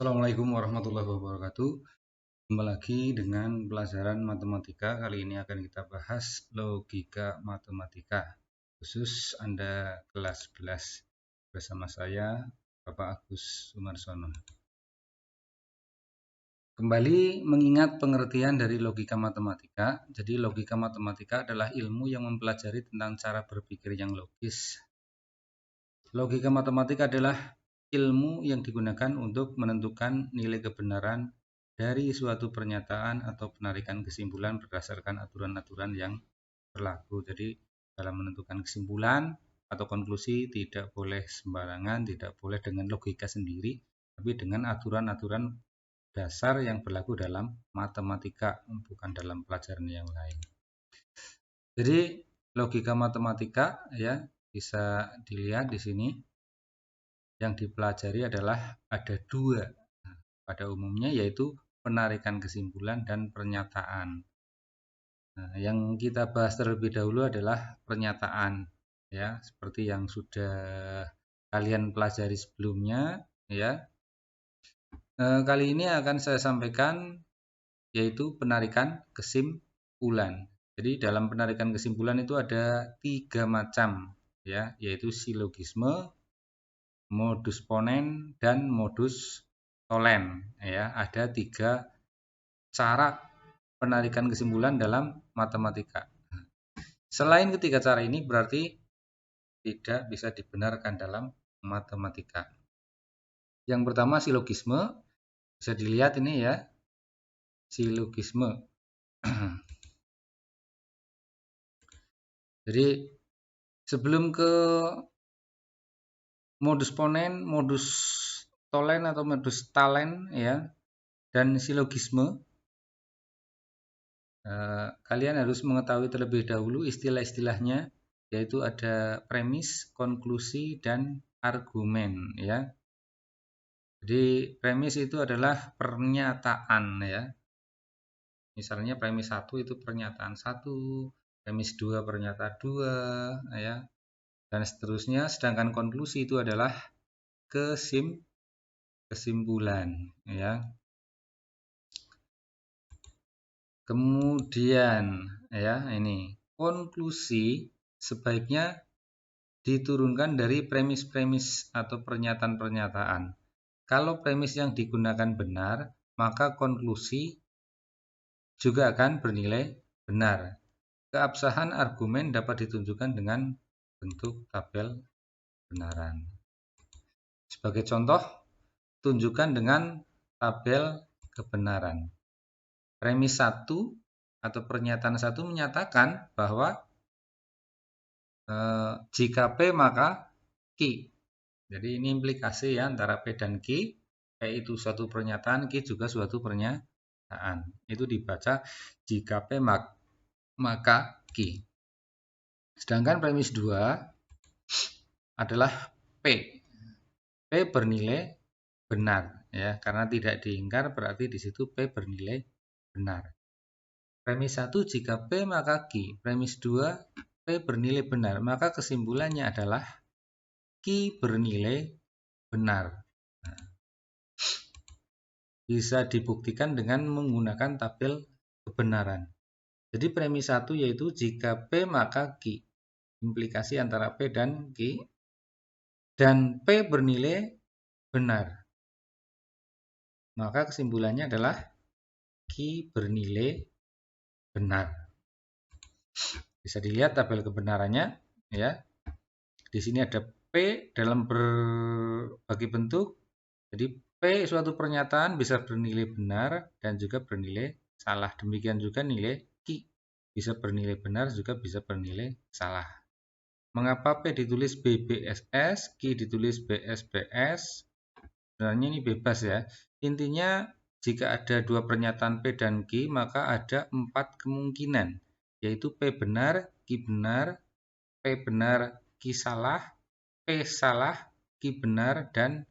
Assalamualaikum warahmatullahi wabarakatuh. Kembali lagi dengan pelajaran matematika. Kali ini akan kita bahas logika matematika, khusus Anda kelas 11 bersama saya, Bapak Agus Sumarsono. Kembali mengingat pengertian dari logika matematika. Jadi logika matematika adalah ilmu yang mempelajari tentang cara berpikir yang logis. Logika matematika adalah ilmu yang digunakan untuk menentukan nilai kebenaran dari suatu pernyataan atau penarikan kesimpulan berdasarkan aturan-aturan yang berlaku. Jadi dalam menentukan kesimpulan atau konklusi tidak boleh sembarangan, tidak boleh dengan logika sendiri, tapi dengan aturan-aturan dasar yang berlaku dalam matematika, bukan dalam pelajaran yang lain. Jadi logika matematika ya bisa dilihat di sini. Yang dipelajari adalah ada dua pada umumnya, yaitu penarikan kesimpulan dan pernyataan. Nah, yang kita bahas terlebih dahulu adalah pernyataan, ya, seperti yang sudah kalian pelajari sebelumnya, ya. Kali ini akan saya sampaikan yaitu penarikan kesimpulan. Jadi dalam penarikan kesimpulan itu ada 3 macam, ya, yaitu silogisme, modus ponen, dan modus tolen. Ya, ada 3 cara penarikan kesimpulan dalam matematika. Selain ketiga cara ini berarti tidak bisa dibenarkan dalam matematika. Yang pertama silogisme, bisa dilihat ini ya, silogisme. Jadi sebelum ke modus ponen, modus tolen atau modus talen ya, dan silogisme, kalian harus mengetahui terlebih dahulu istilah-istilahnya, yaitu ada premis, konklusi, dan argumen ya. Jadi premis itu adalah pernyataan ya. Misalnya premis 1 itu pernyataan 1, premis 2 pernyataan 2 ya, dan seterusnya. Sedangkan konklusi itu adalah kesimpulan ya. Kemudian ya, ini konklusi sebaiknya diturunkan dari premis-premis atau pernyataan-pernyataan. Kalau premis yang digunakan benar, maka konklusi juga akan bernilai benar. Keabsahan argumen dapat ditunjukkan dengan bentuk tabel kebenaran. Sebagai contoh, tunjukkan dengan tabel kebenaran. Premis 1 atau pernyataan 1 menyatakan bahwa jika P maka Q. Jadi ini implikasi ya antara P dan Q. P itu suatu pernyataan, Q juga suatu pernyataan. Itu dibaca jika P maka Q. Sedangkan premis 2 adalah P. P bernilai benar ya, karena tidak diingkar berarti di situ P bernilai benar. Premis 1 jika P maka Q. Premis 2 P bernilai benar, maka kesimpulannya adalah Q bernilai benar. Nah, bisa dibuktikan dengan menggunakan tabel kebenaran. Jadi premis 1 yaitu jika P maka Q. Implikasi antara P dan Q. Dan P bernilai benar. Maka kesimpulannya adalah Q bernilai benar. Bisa dilihat tabel kebenarannya ya. Di sini ada P dalam berbagai bentuk. Jadi P suatu pernyataan bisa bernilai benar dan juga bernilai salah. Demikian juga nilai Q bisa bernilai benar juga bisa bernilai salah. Mengapa P ditulis BBSS, Q ditulis BSBS? Sebenarnya ini bebas ya. Intinya jika ada dua pernyataan P dan Q, maka ada 4 kemungkinan, yaitu P benar, Q benar, P benar, Q salah, P salah, Q benar, dan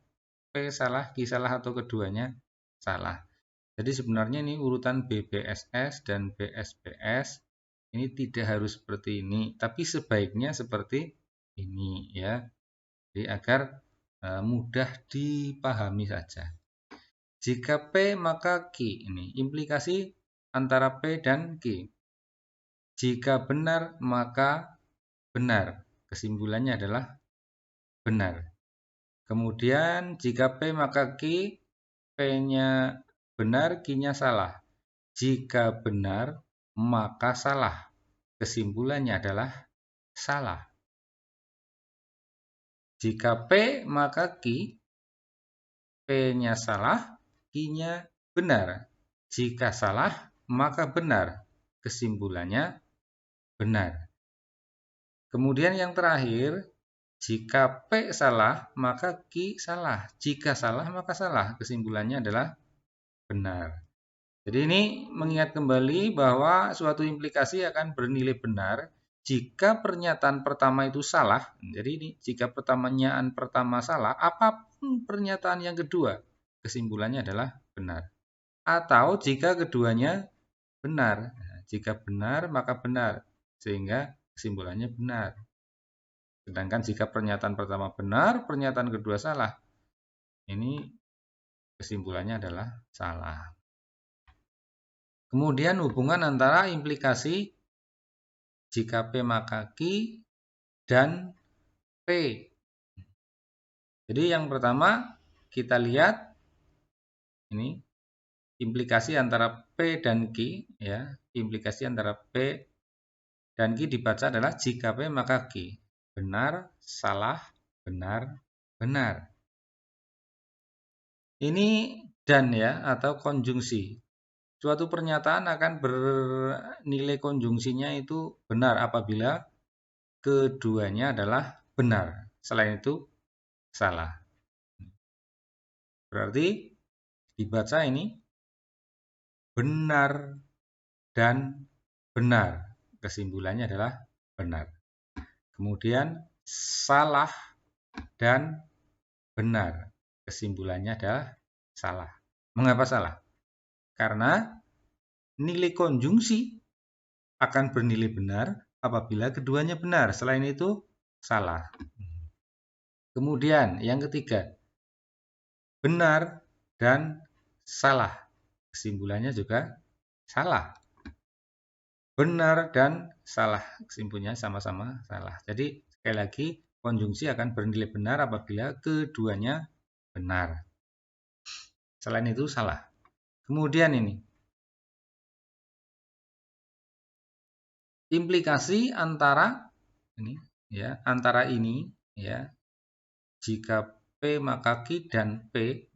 P salah, Q salah atau keduanya salah. Jadi sebenarnya ini urutan BBSS dan BSBS ini tidak harus seperti ini, tapi sebaiknya seperti ini ya. Jadi agar mudah dipahami saja. Jika P maka Q. Ini implikasi antara P dan Q. Jika benar maka benar. Kesimpulannya adalah benar. Kemudian jika P maka Q, P-nya benar, Q-nya salah. Jika benar maka salah. Kesimpulannya adalah salah. Jika P maka Q, P-nya salah, Q-nya benar. Jika salah maka benar. Kesimpulannya benar. Kemudian yang terakhir, jika P salah maka Q salah. Jika salah maka salah. Kesimpulannya adalah benar. Jadi ini mengingat kembali bahwa suatu implikasi akan bernilai benar jika pernyataan pertama itu salah. Jadi ini jika pertanyaan pertama salah, apapun pernyataan yang kedua, kesimpulannya adalah benar. Atau jika keduanya benar. Jika benar maka benar, sehingga kesimpulannya benar. Sedangkan jika pernyataan pertama benar, pernyataan kedua salah, ini kesimpulannya adalah salah. Kemudian hubungan antara implikasi jika P maka Q dan P. Jadi yang pertama kita lihat ini implikasi antara P dan Q, ya. Implikasi antara P dan Q dibaca adalah jika P maka Q. Benar, salah, benar, benar. Ini dan ya atau konjungsi. Suatu pernyataan akan bernilai konjungsinya itu benar apabila keduanya adalah benar. Selain itu salah. Berarti dibaca ini benar dan benar. Kesimpulannya adalah benar. Kemudian salah dan benar. Kesimpulannya adalah salah. Mengapa salah? Karena nilai konjungsi akan bernilai benar apabila keduanya benar. Selain itu salah. Kemudian yang ketiga, benar dan salah. Kesimpulannya juga salah. Benar dan salah. Kesimpulannya sama-sama salah. Jadi sekali lagi konjungsi akan bernilai benar apabila keduanya benar. Selain itu salah. Kemudian ini implikasi antara ini ya, antara ini ya. Jika P maka Q dan P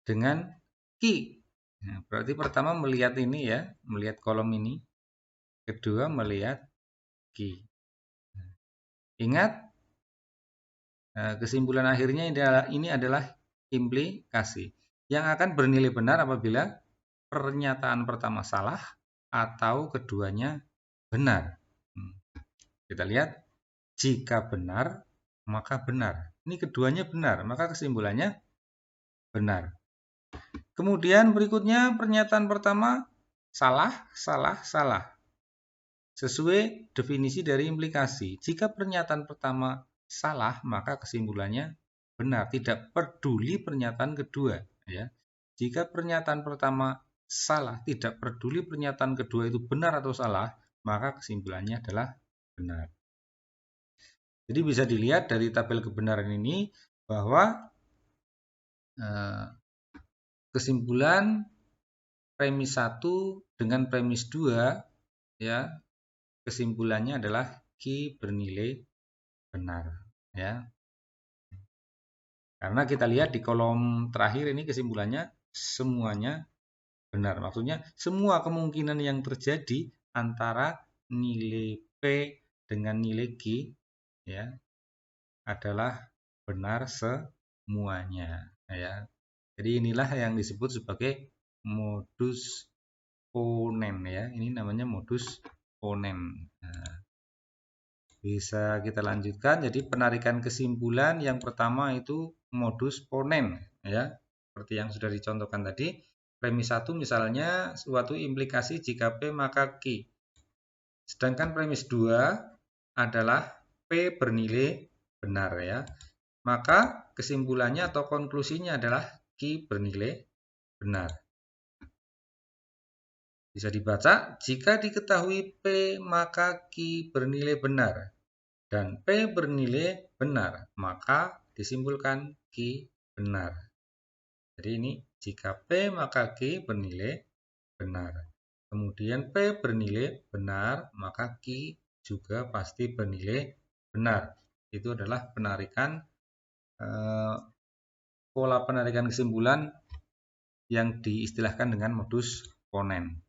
dengan Q. Nah, berarti pertama melihat ini ya, melihat kolom ini. Kedua melihat Q. Ingat kesimpulan akhirnya ini adalah implikasi yang akan bernilai benar apabila pernyataan pertama salah atau keduanya benar. Kita lihat, jika benar maka benar. Ini keduanya benar, maka kesimpulannya benar. Kemudian berikutnya pernyataan pertama salah, salah, salah. Sesuai definisi dari implikasi. Jika pernyataan pertama salah, maka kesimpulannya benar, tidak peduli pernyataan kedua, ya. Jika pernyataan pertama salah, tidak peduli pernyataan kedua itu benar atau salah, maka kesimpulannya adalah benar. Jadi bisa dilihat dari tabel kebenaran ini bahwa kesimpulan premis 1 dengan premis 2 ya, kesimpulannya adalah Q bernilai benar, ya. Karena kita lihat di kolom terakhir ini kesimpulannya semuanya benar. Maksudnya semua kemungkinan yang terjadi antara nilai P dengan nilai Q ya adalah benar semuanya, ya. Jadi inilah yang disebut sebagai modus ponens, ya. Ini namanya modus ponens. Nah, bisa kita lanjutkan. Jadi penarikan kesimpulan yang pertama itu modus ponens, ya. Seperti yang sudah dicontohkan tadi. Premis 1 misalnya suatu implikasi jika P maka Q. Sedangkan premis 2 adalah P bernilai benar, ya. Maka kesimpulannya atau konklusinya adalah Q bernilai benar. Bisa dibaca, jika diketahui P maka Q bernilai benar dan P bernilai benar, maka disimpulkan Q benar. Jadi ini jika P maka Q bernilai benar. Kemudian P bernilai benar, maka Q juga pasti bernilai benar. Itu adalah penarikan pola penarikan kesimpulan yang diistilahkan dengan modus Ponen.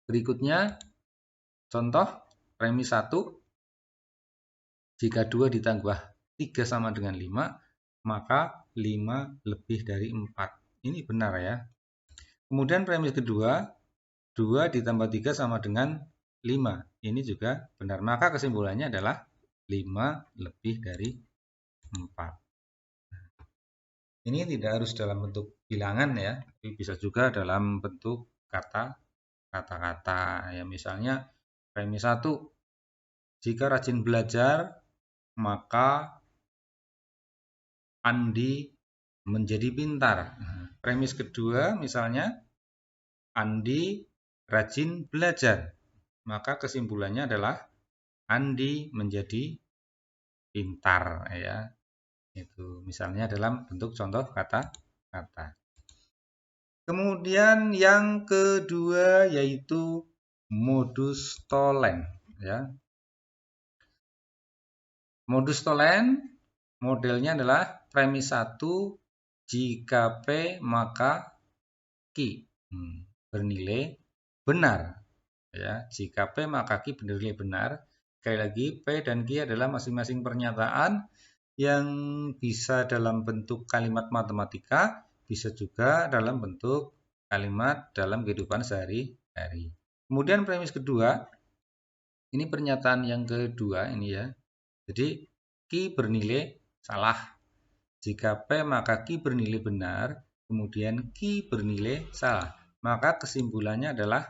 Berikutnya contoh premis 1, jika 2 ditambah 3 sama dengan 5, maka 5 lebih dari 4. Ini benar ya. Kemudian premis kedua, 2 ditambah 3 sama dengan 5. Ini juga benar. Maka kesimpulannya adalah 5 lebih dari 4. Ini tidak harus dalam bentuk bilangan ya, tapi bisa juga dalam bentuk kata-kata. Ya, misalnya premis 1, jika rajin belajar maka Andi menjadi pintar. Premis kedua misalnya Andi rajin belajar, maka kesimpulannya adalah Andi menjadi pintar ya. Itu misalnya dalam bentuk contoh kata-kata. Kemudian yang kedua yaitu modus Tholen ya. Modus Tholen modelnya adalah premis 1, jika P maka Q bernilai benar ya. Jika P maka Q bernilai benar. Sekali lagi, P dan Q adalah masing-masing pernyataan yang bisa dalam bentuk kalimat matematika, bisa juga dalam bentuk kalimat dalam kehidupan sehari-hari. Kemudian premis kedua, ini pernyataan yang kedua ini ya. Jadi Q bernilai salah. Jika P maka Q bernilai benar, kemudian Q bernilai salah. Maka kesimpulannya adalah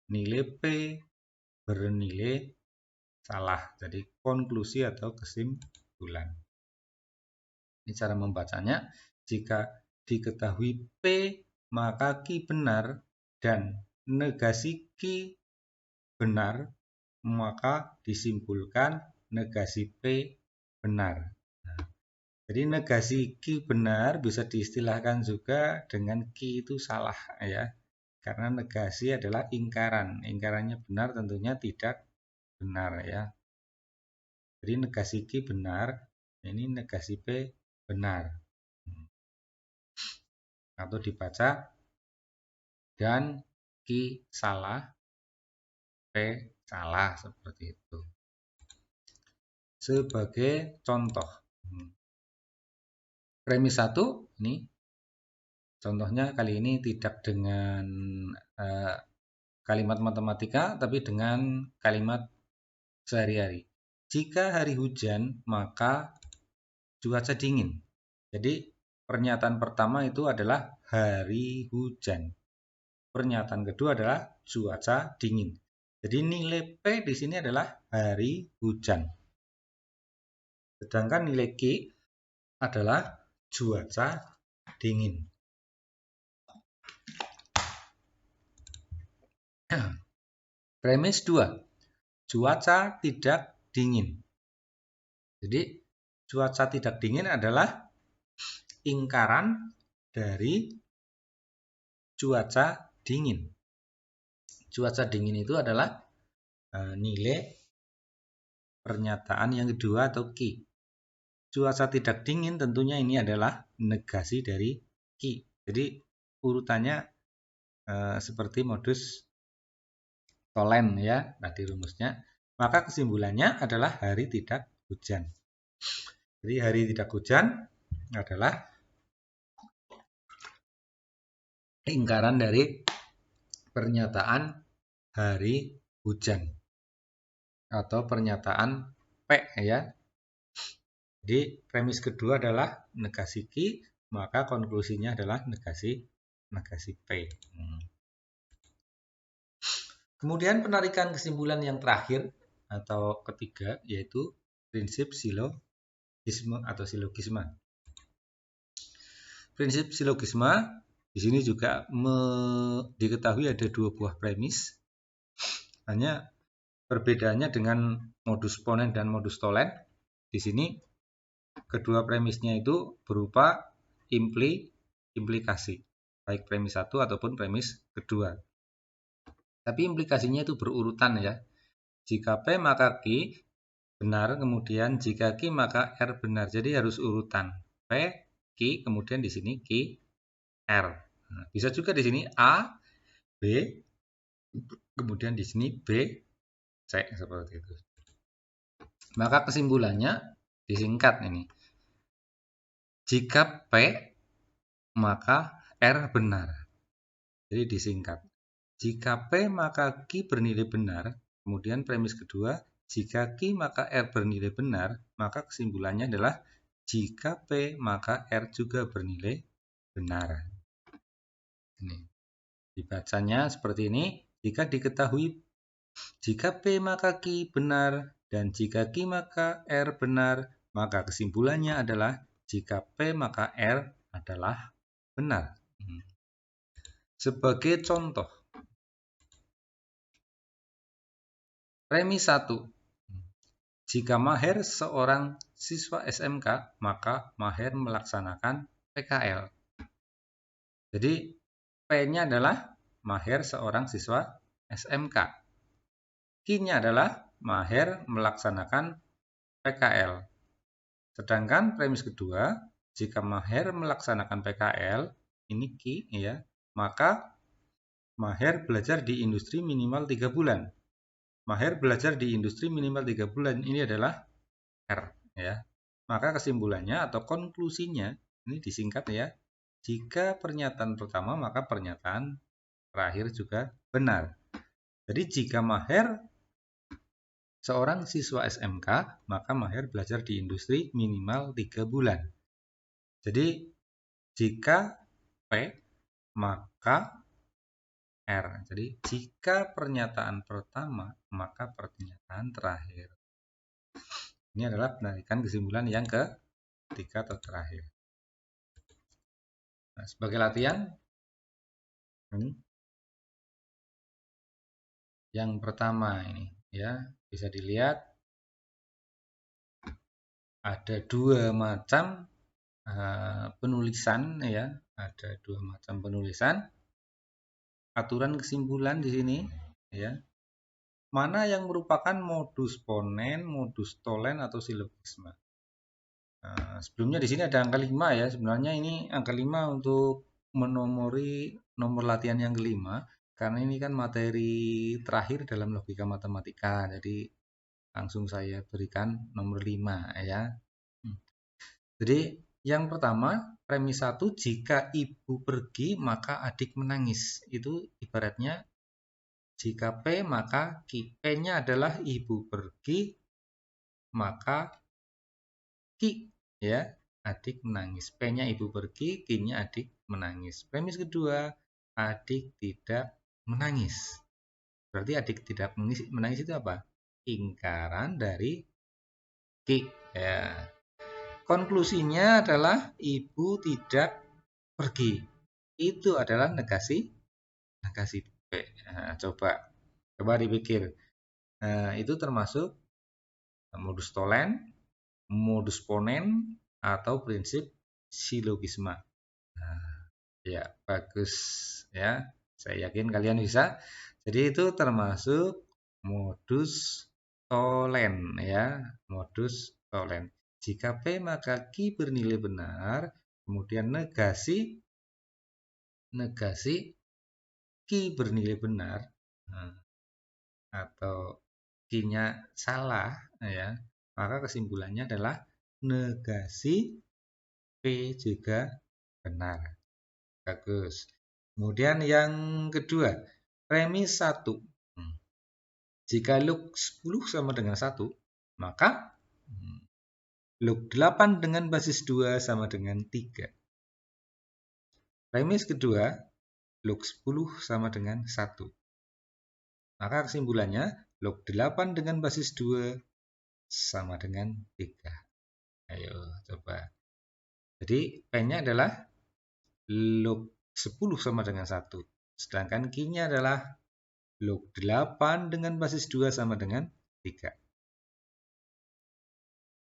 nilai P bernilai salah. Jadi konklusi atau kesimpulan. Ini cara membacanya. Jika diketahui P maka Q benar dan negasi Q benar, maka disimpulkan negasi P benar. Jadi negasi Q benar bisa diistilahkan juga dengan Q itu salah ya. Karena negasi adalah ingkaran. Ingkarannya benar tentunya tidak benar ya. Jadi negasi Q benar, ini negasi P benar. Atau dibaca dan Q salah, P salah, seperti itu. Sebagai contoh, premis 1 ini contohnya kali ini tidak dengan kalimat matematika tapi dengan kalimat sehari-hari. Jika hari hujan maka cuaca dingin. Jadi pernyataan pertama itu adalah hari hujan. Pernyataan kedua adalah cuaca dingin. Jadi nilai P di sini adalah hari hujan. Sedangkan nilai Q adalah cuaca dingin. Premis 2, cuaca tidak dingin. Jadi cuaca tidak dingin adalah ingkaran dari cuaca dingin. Cuaca dingin itu adalah nilai pernyataan yang kedua atau Q. Cuaca tidak dingin tentunya ini adalah negasi dari Q. Jadi urutannya seperti modus Tholen ya tadi rumusnya. Maka kesimpulannya adalah hari tidak hujan. Jadi hari tidak hujan adalah ingkaran dari pernyataan hari hujan atau pernyataan P ya. Jadi premis kedua adalah negasi Q, maka konklusinya adalah negasi P. Kemudian penarikan kesimpulan yang terakhir atau ketiga yaitu prinsip silogisme atau silogisme. prinsip silogisma di sini juga diketahui ada dua buah premis. Hanya perbedaannya dengan modus ponen dan modus tolen. Di sini kedua premisnya itu berupa implikasi, baik premis 1 ataupun premis kedua. Tapi implikasinya itu berurutan ya. Jika P maka Q benar, kemudian jika Q maka R benar. Jadi harus urutan. P, Q, kemudian di sini Q, R. Nah, bisa juga di sini A, B, kemudian di sini B, C seperti itu. Maka kesimpulannya disingkat ini. Jika P maka R benar. Jadi disingkat. Jika P maka Q bernilai benar, kemudian premis kedua, jika Q maka R bernilai benar, maka kesimpulannya adalah jika P maka R juga bernilai benar. Ini dibacanya seperti ini. Jika diketahui jika P maka Q benar dan jika Q maka R benar, maka kesimpulannya adalah jika P maka R adalah benar. Sebagai contoh, premis 1. Jika Maher seorang siswa SMK, maka Maher melaksanakan PKL. Jadi P-nya adalah Maher seorang siswa SMK. Q-nya adalah Maher melaksanakan PKL. Sedangkan premis kedua, jika Maher melaksanakan PKL, ini Q ya, maka Maher belajar di industri minimal 3 bulan. Maher belajar di industri minimal 3 bulan, ini adalah R ya. Maka kesimpulannya atau konklusinya ini disingkat ya. Jika pernyataan pertama maka pernyataan terakhir juga benar. Jadi jika Maher seorang siswa SMK, maka Maher belajar di industri minimal 3 bulan. Jadi jika P maka R. Jadi jika pernyataan pertama maka pernyataan terakhir. Ini adalah penarikan kesimpulan yang ketiga atau terakhir. Nah, sebagai latihan, ini yang pertama ini ya, bisa dilihat ada dua macam penulisan ya, ada dua macam penulisan. Aturan kesimpulan di sini ya. Mana yang merupakan modus ponen, modus tolen atau silogisme. Nah, sebelumnya di sini ada angka 5 ya. Sebenarnya ini angka 5 untuk menomori nomor latihan yang kelima, karena ini kan materi terakhir dalam logika matematika. Jadi langsung saya berikan nomor 5 ya. Jadi yang pertama, premis 1, jika ibu pergi maka adik menangis. Itu ibaratnya jika P maka Q. P-nya adalah ibu pergi maka Q ya, adik menangis. P-nya ibu pergi, Q-nya adik menangis. Premis kedua, adik tidak menangis. Berarti adik tidak menangis itu apa? Ingkaran dari Q ya. Konklusinya adalah ibu tidak pergi. Itu adalah negasi P. Nah, coba dipikir. Nah, itu termasuk modus tolen, modus ponen, atau prinsip silogisma. Nah, ya bagus ya. Saya yakin kalian bisa. Jadi itu termasuk modus tolen ya, modus tolen. Jika P maka Q bernilai benar, kemudian negasi Q bernilai benar, atau Q-nya salah ya, maka kesimpulannya adalah negasi P juga benar. Bagus. Kemudian yang kedua, premis 1. Jika log 10 sama dengan 1, maka log 8 dengan basis 2 sama dengan 3. Premis kedua, log 10 sama dengan 1. Maka kesimpulannya, log 8 dengan basis 2 sama dengan 3. Ayo, coba. Jadi, P-nya adalah log 10 sama dengan 1. Sedangkan Q-nya adalah log 8 dengan basis 2 sama dengan 3.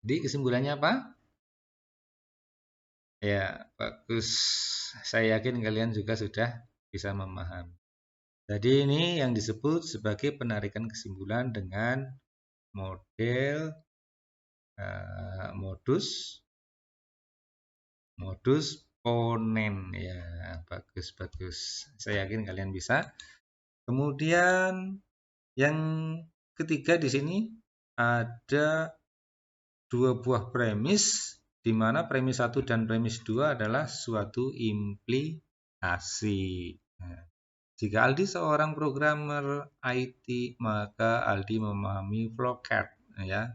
Jadi kesimpulannya apa? Ya, bagus. Saya yakin kalian juga sudah bisa memahami. Jadi ini yang disebut sebagai penarikan kesimpulan dengan model modus ponen. Ya, bagus. Saya yakin kalian bisa. Kemudian yang ketiga di sini ada dua buah premis, di mana premis 1 dan premis 2 adalah suatu implikasi. Nah, jika Aldi seorang programmer IT, maka Aldi memahami flowchart, ya.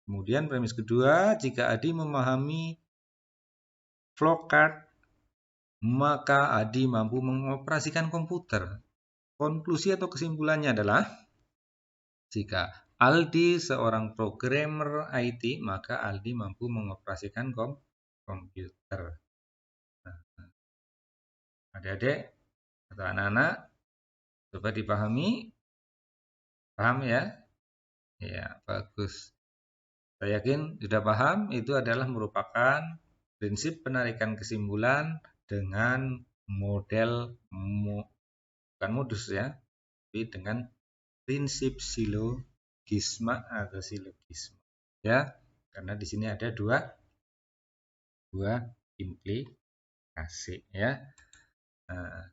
Kemudian premis kedua, jika Aldi memahami flowchart, maka Aldi mampu mengoperasikan komputer. Konklusi atau kesimpulannya adalah jika Aldi seorang programmer IT, maka Aldi mampu mengoperasikan komputer. Nah, adik-adik atau anak-anak, coba dipahami, paham ya? Ya, bagus. Saya yakin sudah paham, itu adalah merupakan prinsip penarikan kesimpulan dengan model, bukan modus ya, tapi dengan prinsip silogisma atau silogisme. Ya, karena di sini ada dua implikasi ya. Nah,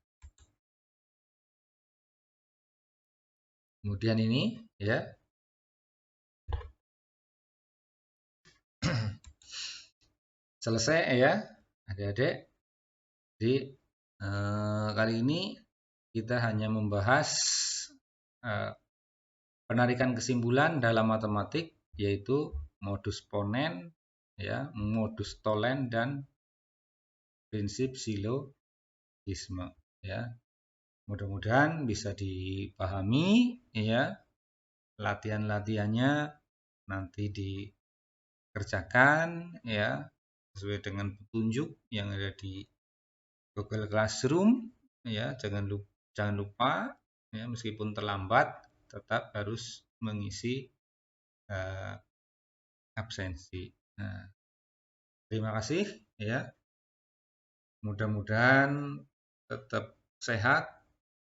kemudian ini ya selesai ya adik-adik. Jadi kali ini kita hanya membahas penarikan kesimpulan dalam matematik, yaitu modus ponen, ya, modus tolen, dan prinsip silogisme. Ya, mudah-mudahan bisa dipahami. Ya, latihan-latihannya nanti dikerjakan ya sesuai dengan petunjuk yang ada di Google Classroom. Ya, jangan lupa ya, meskipun terlambat tetap harus mengisi absensi. Nah, terima kasih ya. Mudah-mudahan tetap sehat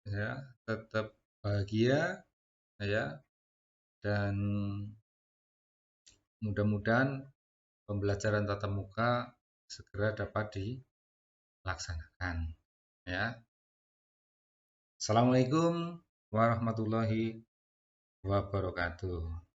ya, tetap bahagia ya, dan mudah-mudahan pembelajaran tatap muka segera dapat dilaksanakan ya. Assalamualaikum warahmatullahi wabarakatuh.